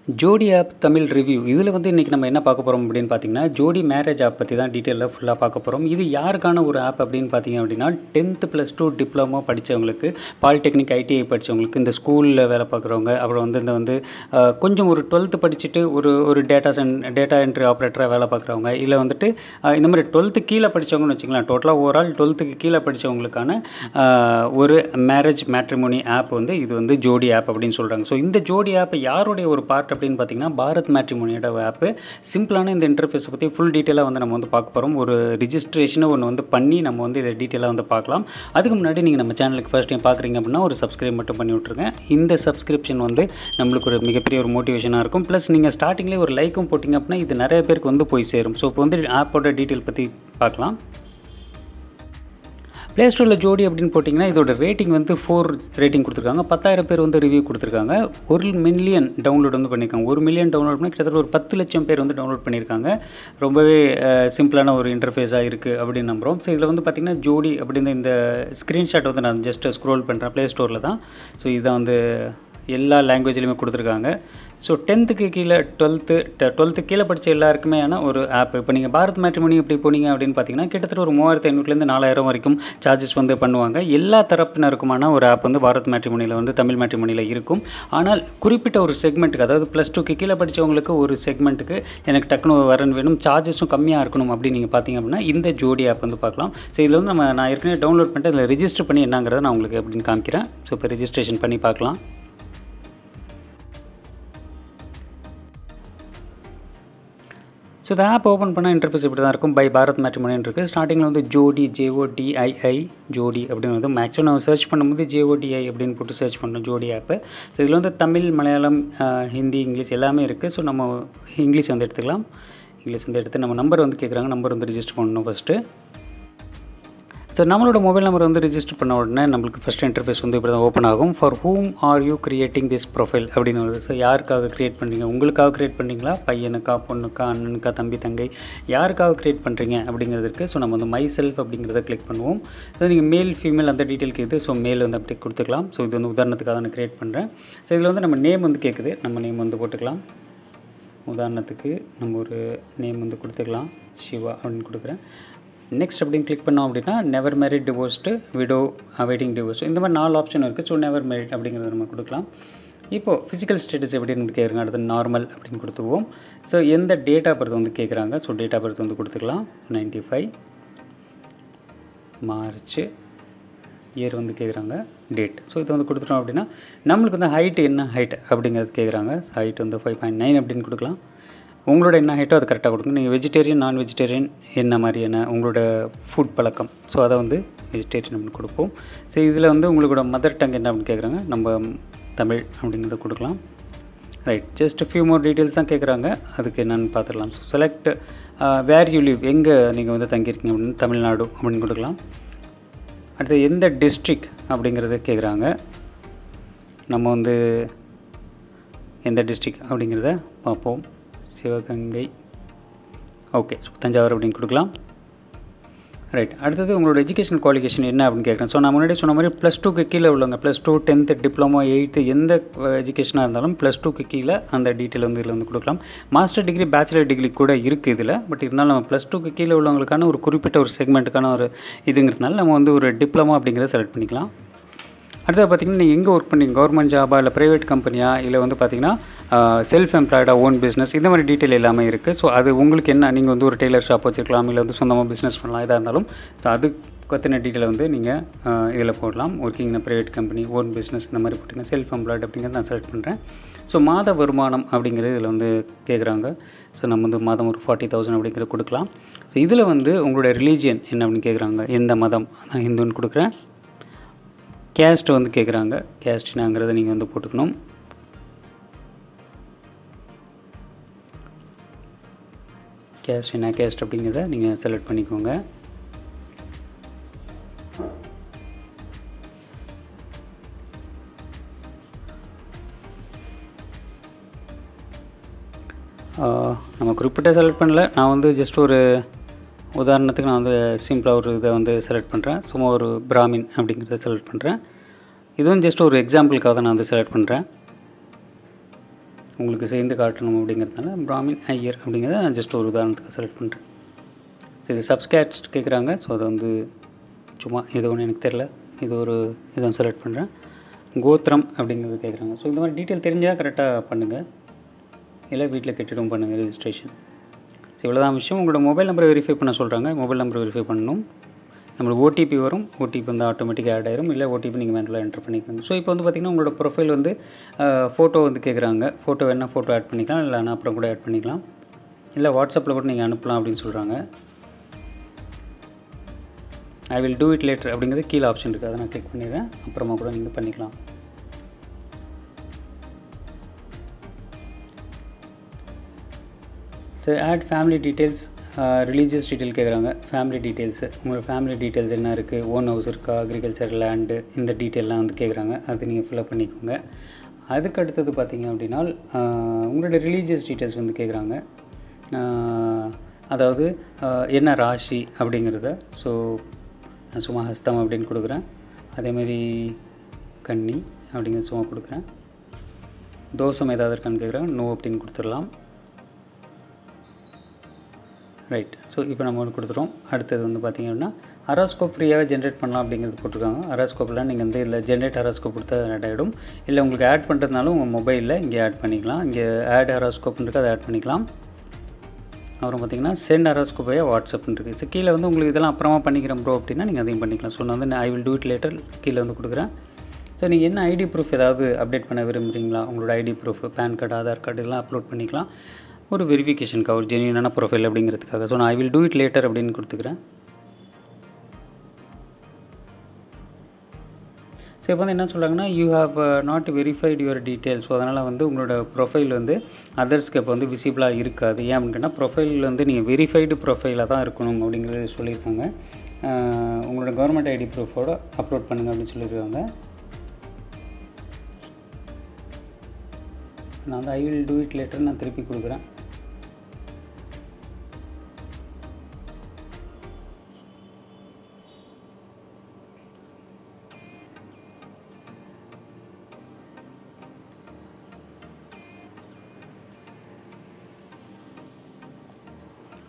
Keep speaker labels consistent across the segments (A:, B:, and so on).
A: ஜோடி app Tamil review இதில் வந்து இன்றைக்கி நம்ம என்ன பார்க்க போகிறோம் அப்படின்னு பார்த்தீங்கன்னா, ஜோடி மேரேஜ் ஆப் பற்றி தான் டீட்டெயிலாக ஃபுல்லாக பார்க்க போகிறோம். இது யாருக்கான ஒரு ஆப் அப்படின்னு பார்த்தீங்க அப்படின்னா, 10th +2 டிப்ளமோ படித்தவங்களுக்கு, பாலிடெக்னிக், ஐடிஐ படித்தவங்களுக்கு, இந்த ஸ்கூலில் வேலை பார்க்குறவங்க, அப்புறம் வந்து இந்த வந்து கொஞ்சம் ஒரு 12th படிச்சுட்டு ஒரு டேட்டா என்ட்ரி ஆப்ரேட்டராக வேலை பார்க்குறவங்க, இல்லை வந்துட்டு இந்த மாதிரி 12th கீழே படித்தவங்கன்னு வச்சுக்கலாம். டோட்டலாக ஓவரால் 12th கீழே படித்தவங்களுக்கான ஒரு மேட்ரிமோனி ஆப் வந்து இது வந்து ஜோடி ஆப் அப்படின்னு சொல்கிறாங்க. ஸோ இந்த ஜோடி ஆப் யாருடைய ஒரு பார்ட் அப்படின்னு பார்த்தீங்கன்னா, பாரத் மேட்ரிமோனியோட ஆப்பு. சிம்பிளான இந்த இன்டர்ஃபேஸை பற்றி ஃபுல் டீட்டெயிலாக வந்து நம்ம வந்து பார்க்க போகிறோம். ஒரு ரிஜிஸ்ட்ரேஷனை ஒன்று வந்து பண்ணி நம்ம வந்து இதை டீட்டெயிலாக வந்து பார்க்கலாம். அதுக்கு முன்னாடி நீங்கள் நம்ம சேனலுக்கு ஃபர்ஸ்ட் டைம் பார்க்குறீங்க அப்படின்னா ஒரு சப்ஸ்கிரைப் மட்டும் பண்ணி விட்ருங்க. இந்த சப்ஸ்கிரிப்ஷன் வந்து நம்மளுக்கு ஒரு மிகப்பெரிய ஒரு மோட்டிவேஷனாக இருக்கும். ப்ளஸ் நீங்கள் ஸ்டார்டிங்லேயே ஒரு லைக்கும் போட்டிங்க அப்படின்னா இது நிறைய பேருக்கு வந்து போய் சேரும். ஸோ இப்போ வந்து ஆப்போட டீட்டெயில் பற்றி பார்க்கலாம். ப்ளே ஸ்டோரில் ஜோடி அப்படின்னு போட்டிங்கன்னா இதோட ரேட்டிங் வந்து 4 ரேட்டிங் கொடுத்துருக்காங்க. 10,000 பேர் வந்து ரிவ்யூ கொடுத்துருக்காங்க. 1 மில்லியன் டவுன்லோட் வந்து பண்ணியிருக்காங்க. 1 மில்லியன் டவுன்லோட் பண்ணி கிட்டத்தட்ட ஒரு 10 லட்சம் பேர் வந்து டவுன்லோட் பண்ணியிருக்காங்க. ரொம்பவே சிம்பிளான ஒரு இன்டர்ஃபேஸாக இருக்குது அப்படின்னு நம்புகிறோம். ஸோ இதில் வந்து பார்த்திங்கன்னா ஜோடி அப்படின்னு இந்த ஸ்க்ரீன்ஷாட் வந்து நான் ஜஸ்ட் ஸ்க்ரோல் பண்ணுறேன். ப்ளே ஸ்டோரில் தான். ஸோ இதை வந்து எல்லா லாங்குவேஜ்லையுமே கொடுத்துருக்காங்க. ஸோ 10th கீழே 12th கீழே படித்த எல்லாருக்குமேயான ஒரு ஆப். இப்போ நீங்கள் பாரத் மேட்ரிமோனி இப்படி போனீங்க அப்படின்னு பார்த்தீங்கன்னா கிட்டத்தட்ட ஒரு 3500லேருந்து 4000 வரைக்கும் சார்ஜஸ் வந்து பண்ணுவாங்க. எல்லா தரப்பினருக்குமான ஒரு ஆப் வந்து பாரத் மேட்ரிமோனியில் வந்து தமிழ் மேட்ரிமோனியில் இருக்கும். ஆனால் குறிப்பிட்ட ஒரு செக்மெண்ட்டுக்கு, அதாவது +2க்கு கீழே படித்தவங்களுக்கு ஒரு செக்மெண்ட்டுக்கு எனக்கு டக்குனு வரன் வேணும், சார்ஜஸும் கம்மியாக இருக்கணும் அப்படின்னு நீங்கள் பார்த்தீங்க அப்படின்னா இந்த ஜோடி ஆப் வந்து பார்க்கலாம். ஸோ இதில் வந்து நான் ஏற்கனவே டவுன்லோட் பண்ணிட்டு இதில் ரிஜிஸ்டர் பண்ணி என்னங்கிறத நான் உங்களுக்கு எப்படின்னு காமிக்கிறேன். ஸோ இப்போ ரிஜிஸ்ட்ரேஷன் பண்ணி பார்க்கலாம். ஸோ இந்த ஆப் ஓப்பன் பண்ணால் இன்டர்ஃபேஸ் இப்படி தான் இருக்கும். பை பாரத் மேட்ரிமோனின்னு இருக்குது. ஸ்டார்டிங்கில் வந்து ஜோடி, JODII ஜோடி அப்படின்னு வந்து மேக்ஸிமம் நம்ம சர்ச் பண்ணும்போது JODI அப்படின்னு போட்டு சர்ச் பண்ணோம் ஜோடி ஆப்பு. ஸோ இதில் வந்து தமிழ், மலையாளம், ஹிந்தி, இங்கிலீஷ் எல்லாமே இருக்குது. ஸோ நம்ம இங்கிலீஷ் வந்து எடுத்துக்கலாம். இங்கிலீஷ் வந்து எடுத்து நம்ம நம்பர் வந்து கேட்குறாங்க. நம்பர் வந்து ரிஜிஸ்டர் பண்ணணும் ஃபஸ்ட்டு. ஸோ நம்மளோட மொபைல் நம்பர் வந்து ரிஜிஸ்டர் பண்ண உடனே நம்மளுக்கு ஃபஸ்ட் இன்டர்ஃபேஸ் வந்து இப்படி தான் ஓப்பன் ஆகும். For whom are you creating this profile அப்படின்னு வருது. ஸோ யாருக்காக க்ரியேட் பண்ணுறீங்க? உங்களுக்காக க்ரியேட் பண்ணுறீங்களா? பையனுக்கா, பொண்ணுக்கா, அண்ணனுக்கா, தம்பி, தங்கை, யாருக்காக க்ரியேட் பண்ணுறீங்க அப்படிங்கிறது இருக்குது. ஸோ நம்ம வந்து மை செல்ஃப் அப்படிங்கிறத கிளிக் பண்ணுவோம். ஸோ நீங்கள் மேல், ஃபீமேல் அந்த டீட்டெயில் கேட்குது. ஸோ மேல் வந்து அப்படி கொடுத்துக்கலாம். ஸோ இது வந்து உதாரணத்துக்காக நான் க்ரியேட் பண்ணுறேன். ஸோ இதில் வந்து நம்ம நேம் வந்து கேட்குது. நம்ம நேம் வந்து போட்டுக்கலாம். உதாரணத்துக்கு நம்ம ஒரு நேம் வந்து கொடுத்துக்கலாம். சிவா அப்படின்னு கொடுக்குறேன். நெக்ஸ்ட் அப்படின்னு கிளிக் பண்ணோம் அப்படின்னா never married, divorced, widow, awaiting divorce, இந்த மாதிரி 4 ஆப்ஷன் இருக்குது. ஸோ நெவர் மேரிட் அப்படிங்கிறத நம்ம கொடுக்கலாம். இப்போது ஃபிசிக்கல் ஸ்டேட்டஸ் எப்படின்னு கேட்குறாங்க. அடுத்து நார்மல் அப்படின்னு கொடுத்துக்குவோம். ஸோ எந்த டேட் ஆஃப் பர்த் வந்து கேட்குறாங்க. ஸோ டேட் ஆஃப் பர்த் வந்து கொடுத்துக்கலாம். 95 மார்ச், இயர் வந்து கேட்குறாங்க, டேட். ஸோ இதை வந்து கொடுத்துட்டோம் அப்படின்னா நம்மளுக்கு வந்து ஹைட்டு என்ன ஹைட் அப்படிங்கிறது கேட்குறாங்க. ஹைட் வந்து 5.9 அப்படின்னு கொடுக்கலாம். உங்களோட என்ன ஹைட்டோ அது கரெக்டாக கொடுங்க. நீங்கள் வெஜிடேரியன், நான் வெஜிடேரியன், என்ன மாதிரியான உங்களோட ஃபுட் பழக்கம், ஸோ அதை வந்து வெஜிடேரியன் அப்படின்னு கொடுப்போம். ஸோ இதில் வந்து உங்களோட மதர் டங் என்ன அப்படின்னு கேட்குறாங்க. நம்ம தமிழ் அப்படிங்கிறத கொடுக்கலாம். Right, just few more details தான் கேட்குறாங்க. அதுக்கு என்னென்னு பார்த்துடலாம். So select where you live, எங்கே நீங்கள் வந்து தங்கியிருக்கீங்க அப்படின்னு தமிழ்நாடு அப்படின்னு கொடுக்கலாம். அடுத்து எந்த டிஸ்ட்ரிக் அப்படிங்கிறத கேட்குறாங்க. நம்ம வந்து எந்த டிஸ்ட்ரிக் அப்படிங்கிறத பார்ப்போம். சிவகங்கை, ஓகே. ஸோ தஞ்சாவூர் அப்படின்னு கொடுக்கலாம். ரைட், அடுத்தது உங்களோட எஜுகேஷன் குவாலிஃபிகேஷன் என்ன அப்படின்னு கேட்குறேன். ஸோ நான் முன்னாடி சொன்ன மாதிரி +2க்கு கீழே உள்ளவங்க, +2, 10th, டிப்ளமோ, 8th எந்த எஜுகேஷனாக இருந்தாலும் +2க்கு கீழே அந்த டீட்டெயில் வந்து இதில் வந்து கொடுக்கலாம். மாஸ்டர் டிகிரி, பேச்சுலர் டிகிரி கூட இருக்குது இதில். பட் இருந்தாலும் நம்ம +2க்கு கீழே உள்ளவங்களுக்கான ஒரு குறிப்பிட்ட ஒரு செக்மெண்ட்டுக்கான ஒரு இதுங்கிறதுனால நம்ம வந்து ஒரு டிப்ளமோ அப்படிங்கிறத செலக்ட் பண்ணிக்கலாம். அடுத்தது பார்த்திங்கன்னா நீங்கள் எங்கே ஒர்க் பண்ணுறீங்க, கவர்மெண்ட் ஜாபா இல்லை ப்ரைவேட் கம்பெனியா, இல்லை வந்து பார்த்திங்கன்னா செல்ஃப் எம்ப்ளாய்டாக, ஓன் பிஸ்னஸ், இந்த மாதிரி டீட்டெயில் எல்லாமே இருக்குது. ஸோ அது உங்களுக்கு என்ன, நீங்கள் வந்து ஒரு டெய்லர் ஷாப் வச்சுருக்கலாம், இல்லை வந்து சொந்தமாக பிஸ்னஸ் பண்ணலாம், எதாக இருந்தாலும். ஸோ அது பற்றின டீட்டெயில் வந்து நீங்கள் இதில் போடலாம். Working private company, own business, இந்த மாதிரி போட்டிங்கன்னா செல்ஃப் எம்ப்ளாய்டு அப்படிங்கிறது நான் செலக்ட் பண்ணுறேன். ஸோ மாத வருமானம் அப்படிங்கிறது இதில் வந்து கேட்குறாங்க. ஸோ நம்ம வந்து மாதம் ஒரு 40,000 அப்படிங்கிறத கொடுக்கலாம். ஸோ இதில் வந்து உங்களோட ரிலீஜியன் என்ன அப்படின்னு கேட்குறாங்க. எந்த மதம், நான் ஹிந்துன்னு கொடுக்குறேன். கேஸ்ட் வந்து கேட்குறாங்க. கேஸ்ட்னாங்கிறத நீங்கள் வந்து போட்டுக்கணும். கேஸ்ட் என்ன கேஸ்ட் அப்படிங்கிறத நீங்கள் செலக்ட் பண்ணிக்கோங்க. நம்ம குறிப்பிட்ட செலக்ட் பண்ணல. நான் வந்து ஜஸ்ட் ஒரு உதாரணத்துக்கு நான் வந்து சிம்பிளாக ஒரு இதை வந்து செலக்ட் பண்ணுறேன். சும்மா ஒரு பிராமின் அப்படிங்கிறத செலக்ட் பண்ணுறேன். இதுவும் ஜஸ்ட் ஒரு எக்ஸாம்பிளுக்காக தான் நான் வந்து செலக்ட் பண்ணுறேன். உங்களுக்கு சேர்ந்து காட்டணும் அப்படிங்கிறதுனால பிராமின் ஐயர் அப்படிங்கிறத நான் ஜஸ்ட் ஒரு உதாரணத்துக்கு செலக்ட் பண்ணுறேன். இது சப்ஸ்கிரைப்ட் கேட்குறாங்க. ஸோ அதை வந்து சும்மா இது ஒன்று எனக்கு தெரில, இது ஒரு இதை செலக்ட் பண்ணுறேன். கோத்திரம் அப்படிங்கிறது கேட்குறாங்க. ஸோ இந்த மாதிரி டீட்டெயில் தெரிஞ்சால் கரெக்டாக பண்ணுங்கள், இல்லை வீட்டில் கட்டிடும் பண்ணுங்கள் ரெஜிஸ்ட்ரேஷன். ஸோ இவ்வளோதான் விஷயம். உங்களோட மொபைல் நம்பரை வெரிஃபை பண்ண சொல்கிறாங்க. மொபைல் நம்பர் வெரிஃபை பண்ணணும். நம்மளுக்கு ஓடிபி வரும். ஓடிபி வந்து ஆட்டோமேட்டிக்காக ஆட் ஆயிரும். இல்லை ஓடிபி நீங்கள் மேனுவலாக என்டர் பண்ணிக்கோங்க. ஸோ இப்போ வந்து பார்த்திங்கன்னா உங்களோட ப்ரொஃபைல் வந்து ஃபோட்டோ வந்து கேட்குறாங்க. ஃபோட்டோ வேணால் ஃபோட்டோ ஆட் பண்ணிக்கலாம், இல்லை நான் அப்புறம் கூட ஆட் பண்ணிக்கலாம், இல்லை வாட்ஸ்அப்பில் கூட நீங்கள் அனுப்பலாம் அப்படின்னு சொல்கிறாங்க. ஐ வில் டூ இட் லேட்டர் அப்படிங்கிறது கீழே ஆப்ஷன் இருக்குது, அதை நான் கிளிக் பண்ணிடுறேன். அப்புறமா கூட நீங்கள் பண்ணிக்கலாம். So add family details, religious detail கேட்குறாங்க. ஃபேமிலி டீட்டெயில்ஸு, உங்களோட ஃபேமிலி டீட்டெயில்ஸ் என்ன இருக்குது, ஓன் ஹவுஸ் இருக்கா, அக்ரிகல்ச்சர் லேண்டு, இந்த டீட்டெயிலெலாம் வந்து கேட்குறாங்க. அது நீங்கள் ஃபில்அப் பண்ணிக்கோங்க. அதுக்கு அடுத்தது பார்த்திங்க அப்படின்னா உங்களோட ரிலீஜியஸ் டீட்டெயில்ஸ் வந்து கேட்குறாங்க. அதாவது என்ன ராசி அப்படிங்கிறத. ஸோ நான் சும்மா ஹஸ்தம் அப்படின்னு கொடுக்குறேன். அதேமாதிரி கன்னி அப்படிங்கிற சும்மா கொடுக்குறேன். தோஷம் ஏதாவது இருக்கான்னு கேட்குறேன். நோ அப்படின்னு கொடுத்துடலாம். ரைட். ஸோ இப்போ நம்ம ஒன்று கொடுத்துட்டோம். அடுத்தது வந்து பார்த்திங்க அப்படின்னா ஹராஸ்கோப் ஃப்ரீயாக ஜென்ரேட் பண்ணலாம் அப்படிங்கிறது போட்டிருக்காங்க. ஹராஸ்கோப்பில் நீங்கள் வந்து இதில் ஜென்ரேட் ஹராஸ்கோப் கொடுத்தா ஆட் ஆகிடும். இல்லை உங்களுக்கு ஆட் பண்ணுறதுனாலும் உங்கள் மொபைலில் இங்கே ஆட் பண்ணிக்கலாம். இங்கே ஆட் ஹராஸ்கோப்ன்றது அதை ஆட் பண்ணிக்கலாம். அப்புறம் பார்த்திங்கன்னா சென்ட் ஹராஸ்கோப்பையாக வாட்ஸ்அப்னு இருக்குது. ஸோ கீழே வந்து உங்களுக்கு இதெல்லாம் அப்புறமா பண்ணிக்கிறேன் ப்ரோ அப்படின்னா நீங்கள் அதையும் பண்ணிக்கலாம். ஸோ நான் வந்து ஐ வில் டூ இட் லேட்டர் கீழே வந்து கொடுக்குறேன். ஸோ நீங்கள் என்ன ஐடி ப்ரூஃப் ஏதாவது அப்டேட் பண்ண விரும்புகிறீங்களா, உங்களோட ID proof, PAN card, Aadhaar card இதெல்லாம் அப்லோட் பண்ணிக்கலாம். ஒரு வெரிஃபிகேஷனுக்கு ஒரு ஜென்யூனான ப்ரொஃபைல் அப்படிங்கிறதுக்காக. ஸோ நான் I will do it later அப்படின்னு கொடுத்துக்கிறேன். ஸோ இப்போ வந்து என்ன சொல்கிறாங்கன்னா you have not verified your details. So அதனால் வந்து உங்களோட ப்ரொஃபைல் வந்து அதர்ஸ்க்கு இப்போ வந்து விசிபிளாக இருக்காது. ஏன் அப்படின்னா ப்ரொஃபைல் வந்து நீங்கள் வெரிஃபைடு ப்ரொஃபைலாக தான் இருக்கணும் அப்படிங்கிறது சொல்லியிருக்காங்க. உங்களோட கவர்மெண்ட் ஐடி ப்ரூஃபோடு அப்லோட் பண்ணுங்கள் அப்படின்னு சொல்லியிருக்காங்க. நான் வந்து ஐ வில் டூ இட் லேட்டர் நான் திருப்பி கொடுக்குறேன்.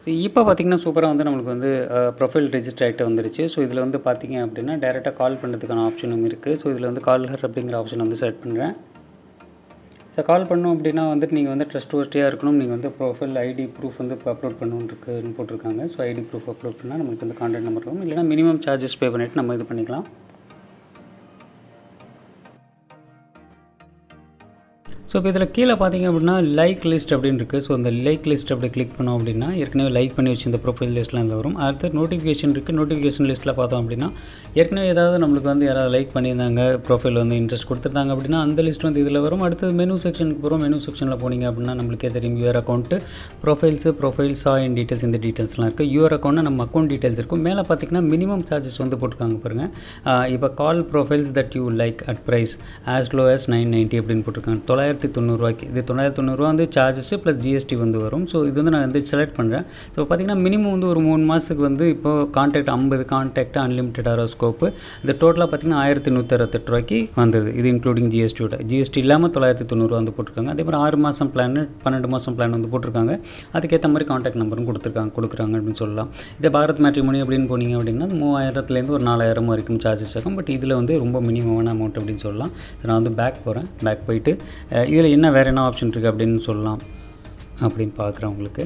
A: ஸோ இப்போ பார்த்திங்கன்னா சூப்பராக வந்து நம்மளுக்கு வந்து ப்ரொஃபைல் ரெஜிஸ்டர் ஆகிட்டு வந்துருச்சு. ஸோ இதில் வந்து பார்த்திங்க அப்படின்னா டேரெக்டாக கால் பண்ணுறதுக்கான ஆப்ஷனும் இருக்குது. ஸோ இதில் வந்து காலர் அப்படிங்கிற ஆப்ஷன் வந்து செலக்ட் பண்ணுறேன். ஸோ கால் பண்ணோம் அப்படின்னா வந்துட்டு நீங்கள் வந்து ட்ரஸ்ட் வர்ஸ்டியாக இருக்கணும். நீங்கள் வந்து ப்ரொஃபைல் ஐடி ப்ரூஃப் வந்து இப்போ அப்லோட் பண்ணுன்னு போட்டிருக்காங்க. ஸோ ஐடி ப்ரூஃப் அப்லோட் பண்ணால் நம்மளுக்கு வந்து கான்டாக்ட் நம்பர் வரும். இல்லைனா மினிமம் சார்ஜஸ் பே பண்ணிவிட்டு நம்ம இது பண்ணிக்கலாம். ஸோ இப்போ இதில் கீழே பார்த்திங்க அப்படின்னா லைக் லிஸ்ட் அப்படின்னு இருக்குது. ஸோ அந்த லைக் லிஸ்ட் அப்படி கிளிக் பண்ணோம் அப்படின்னா ஏற்கனவே லைக் பண்ணி வச்சு இந்த ப்ரொஃபைல் லிஸ்ட்லாம் இதில் வரும். அடுத்து நோட்டிஃபிகேஷன் இருக்குது. நோட்டிஃபிகேஷன் லிஸ்ட்டில் பார்த்தோம் அப்படின்னா ஏற்கனவே ஏதாவது நம்மளுக்கு வந்து யாராவது லைக் பண்ணியிருந்தாங்க, ப்ரொஃபைல் வந்து இன்ட்ரெஸ்ட் கொடுத்துருந்தாங்க அப்படின்னா அந்த லிஸ்ட் வந்து இதில் வரும். அடுத்து மெனு செக்ஷனுக்கு போகிறோம். மெனு செக்ஷனில் போனீங்க அப்படின்னா நம்மளுக்கே தெரியும் your account, profiles in details, இந்த டீட்டெயில்ஸ்லாம் இருக்குது. யுவர் அக்கௌண்ட்னா நம்ம அக்கௌண்ட் டீட்டெயில்ஸ் இருக்கும். மேலே பார்த்திங்கன்னா மினிமம் சார்ஜஸ் வந்து போட்டிருக்காங்க பாருங்கள். இப்போ call profiles that you like at price as low as 990 அப்படின்னு போட்டிருக்காங்க. 990 இது 990 வந்து சார்ஜஸ் ப்ளஸ் ஜிஎஸ்டி வந்து வரும். ஸோ இது வந்து நான் வந்து செலக்ட் பண்ணுறேன். ஸோ பார்த்திங்கன்னா மினிமம் வந்து ஒரு 3 மாதத்துக்கு வந்து இப்போது கான்டாக்ட் 50 கான்டாக்ட் அன்லிமிட்டட் ஹாரோஸ்கோப்பு இது டோட்டலாக பார்த்திங்கன்னா 1168 ரூபாய்க்கு வந்தது. இது இன்க்ளூடிங் ஜிஎஸ்டியோட. ஜிஎஸ்டி இல்லாமல் 990 வந்து போட்டிருக்காங்க. அதே மாதிரி 6 மாதம் பிளான், 12 மாதம் பிளான் வந்து போட்டிருக்காங்க. அதுக்கேற்ற மாதிரி கான்டாக்ட் நம்பரும் கொடுக்குறாங்க அப்படின்னு சொல்லலாம். இதே பாரத் மேட்ரிமோனி அப்படின்னு போனீங்க அப்படின்னா 3000லேருந்து ஒரு 4000 வரைக்கும் சார்ஜஸ் ஆகும். பட் இதில் வந்து ரொம்ப மினிமமான அமௌண்ட் அப்படின்னு சொல்லலாம். ஸோ நான் வந்து பேக் போகிறேன். பேக் போயிட்டு இதில் என்ன வேறு என்ன ஆப்ஷன் இருக்குது அப்படின்னு சொல்லலாம் அப்படின்னு பார்க்குறேன். உங்களுக்கு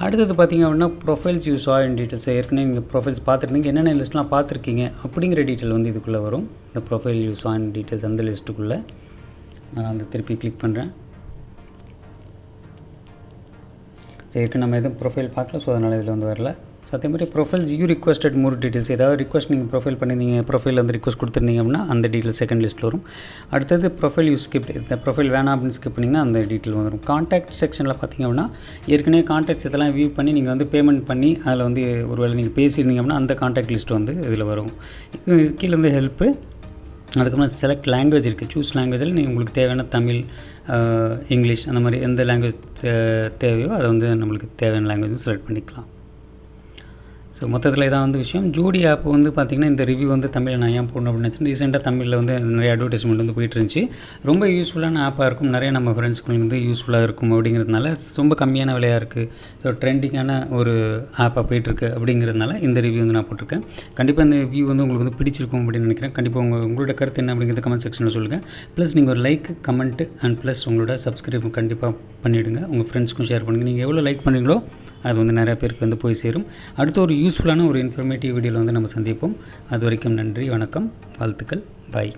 A: அடுத்தது பார்த்திங்க அப்படின்னா ப்ரொஃபைல்ஸ் யூ சா இன் டீட்டெயில்ஸ். ஏற்கனவே நீங்கள் ப்ரொஃபைல்ஸ் பார்த்துருந்தீங்க, என்னென்ன லிஸ்ட்லாம் பார்த்துருக்கீங்க அப்படிங்கிற டீட்டெயில் வந்து இதுக்குள்ளே வரும். இந்த ப்ரொஃபைல் யூ சா இன் டீட்டெயில்ஸ் அந்த லிஸ்ட்டுக்குள்ளே நான் வந்து திருப்பி கிளிக் பண்ணுறேன். ஏற்கனவே நம்ம எதுவும் ப்ரொஃபைல் பார்க்கல, ஸோ அதனால் இதில் வந்து வரல. ஸோ அதே மாதிரி profiles you requested more details, ஏதாவது ரிக்வஸ்ட் நீங்கள் ப்ரொஃபைல் பண்ணியிருந்தீங்க, ப்ரொஃபைல் வந்து ரிக்வஸ்ட் கொடுத்துருந்தீங்க அப்படின்னா அந்த டீட்டெயில் செகண்ட் லிஸ்ட்டில் வரும். அடுத்தது ப்ரொஃபைல் யூ ஸ்கிப், இந்த ப்ரொஃபைல் வேணாம் அப்படின்னு ஸ்கிப் பண்ணிங்கன்னா அந்த டீட்டெயில் வந்துடும். கான்டாக்ட் செக்ஷனில் பார்த்திங்க அப்படின்னா ஏற்கனவே கான்டாக்ட்ஸ் இதெல்லாம் வியூ பண்ணி நீங்கள் வந்து பேமெண்ட் பண்ணி அதில் வந்து ஒருவேளை நீங்கள் பேசியிருந்தீங்க அப்படின்னா அந்த கான்டாக்ட் லிஸ்ட் வந்து இதில் வரும். இது கீழே வந்து ஹெல்ப்பு, அதுக்கப்புறம் செலக்ட் லாங்குவேஜ் இருக்குது. சூஸ் லாங்குவேஜில் நீங்கள் உங்களுக்கு தேவையான தமிழ், இங்கிலீஷ் அந்த மாதிரி எந்த லாங்குவேஜ் தேவையோ அதை வந்து நம்மளுக்கு தேவையான லாங்குவேஜ் செலக்ட் பண்ணிக்கலாம். ஸோ மொத்தத்தில் இதான் வந்து விஷயம். ஜோடி ஆப் வந்து பார்த்திங்கன்னா இந்த ரிவ்யூ வந்து தமிழில் நான் ஏன் போடணும் அப்படின்னு நினச்சேன். ரீசெண்டாக தமிழில் வந்து நிறைய அட்வர்டைஸ்மெண்ட் வந்து போயிட்டு இருந்துச்சு. ரொம்ப யூஸ்ஃபுல்லான ஆப்பாக இருக்கும், நிறைய நம்ம ஃப்ரெண்ட்ஸ்க்கு வந்து யூஸ்ஃபுல்லாக இருக்கும் அப்படிங்கிறதுனால, ரொம்ப கம்மியான விலையாக இருக்குது, ஸோ ட்ரெண்டிங்கான ஒரு ஆப்பாக போயிட்டுருக்கு அப்படிங்கிறதுனால இந்த ரிவ்யூ வந்து நான் போட்டிருக்கேன். கண்டிப்பாக இந்த ரிவ்யூ வந்து உங்களுக்கு வந்து பிடிச்சிருக்கும் அப்படின்னு நினைக்கிறேன். கண்டிப்பாக உங்களோட கருத்து என்ன அப்படிங்கிறது கமெண்ட் செக்ஷனில் சொல்லுங்கள். ப்ளஸ் நீங்கள் ஒரு லைக், கமெண்ட்டு அண்ட் ப்ளஸ் உங்களோட சப்ஸ்கிரைப் கண்டிப்பாக பண்ணிவிடுங்க. உங்கள் ஃப்ரெண்ட்ஸ்க்கும் ஷேர் பண்ணுங்கள். நீங்கள் எவ்வளோ லைக் பண்ணுறீங்களோ அது வந்து நிறையா பேருக்கு வந்து போய் சேரும். அடுத்த ஒரு யூஸ்ஃபுல்லான ஒரு இன்ஃபர்மேட்டிவ் வீடியோவில் வந்து நம்ம சந்திப்போம். அது வரைக்கும் நன்றி, வணக்கம், வாழ்த்துக்கள், பாய்.